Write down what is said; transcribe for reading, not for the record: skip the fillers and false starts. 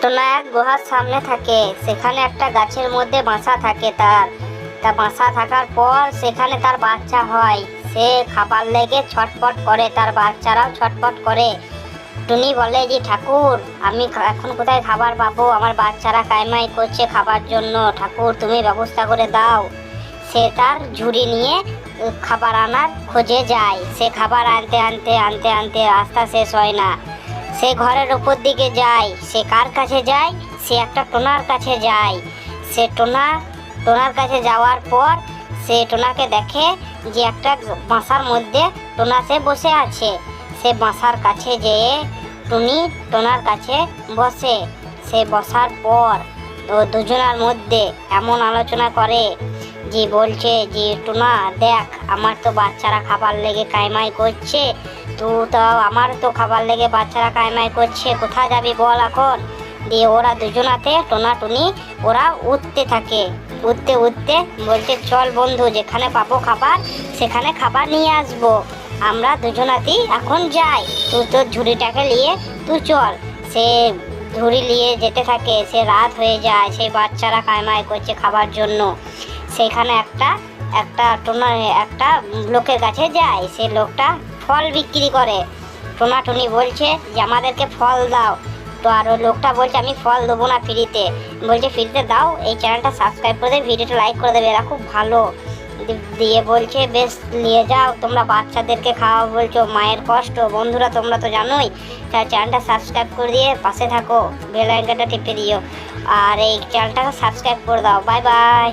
টোনা এক গুহার সামনে থাকে। সেখানে একটা গাছের মধ্যে বাসা থাকে তা বাসা থাকার পর সেখানে তার বাচ্চা হয়। সে খাবার লেগে ছটফট করে, তার বাচ্চারাও ছটফট করে। টুনি বলে যে ঠাকুর, আমি এখন কোথায় খাবার পাবো? আমার বাচ্চারা কাইমাই করছে খাবার জন্য। ঠাকুর, তুমি ব্যবস্থা করে দাও। সে তার ঝুড়ি নিয়ে খাবার আনার খোঁজে যায়। সে খাবার আনতে আনতে আনতে আনতে রাস্তা শেষ হয় না। সে ঘরের উপর দিকে যায়। সে কার কাছে যায়? সে একটা টোনার কাছে যায়। সে টোনার কাছে যাওয়ার পর সে টোনাকে দেখে যে একটা বাসার মধ্যে টোনা সে বসে আছে। সে বাসার কাছে যেয়ে টুনি টোনার কাছে বসে। সে বসার পর দুজনের মধ্যে এমন আলোচনা করে যে বলছে যে টোনা দেখ, আমার তো বাচ্চারা খাবার লেগে কাইমাই করছে, আমার তো খাবার লেগে বাচ্চারা কাইমাই করছে, কোথায় যাবি বল এখন? দিয়ে ওরা দুজনাতে টোনা টুনি ওরা উঠতে থাকে। উঠতে উঠতে বলছে চল বন্ধু, যেখানে পাবো খাবার সেখানে খাবার নিয়ে আসবো। আমরা দুজনাতেই এখন যাই, তুই তোর ঝুড়িটাকে নিয়ে তুই চল। সে ঝুড়ি নিয়ে যেতে থাকে। সে রাত হয়ে যায়। সেই বাচ্চারা কাইমাই করছে খাবার জন্য। সেখানে একটা লোকের কাছে যায়। সে লোকটা ফল বিক্রি করে। টোনা টুনি বলছে যে আমাদেরকে ফল দাও। তো আর ওই লোকটা বলছে আমি ফল দেবো না ফ্রিতে। বলছে ফ্রিতে দাও, এই চ্যানেলটা সাবস্ক্রাইব করে দেবে, ভিডিওটা লাইক করে দেবে, এরা খুব ভালো। দিয়ে বলছে বেশ নিয়ে যাও, তোমরা বাচ্চাদেরকে খাওয়া বলছো, মায়ের কষ্ট। বন্ধুরা তোমরা তো জানোই, তাই চ্যানেলটা সাবস্ক্রাইব করে দিয়ে পাশে থাকো, বেল আইকনটা টিপে দিও আর এই চ্যানেলটাকে সাবস্ক্রাইব করে দাও। Bye bye.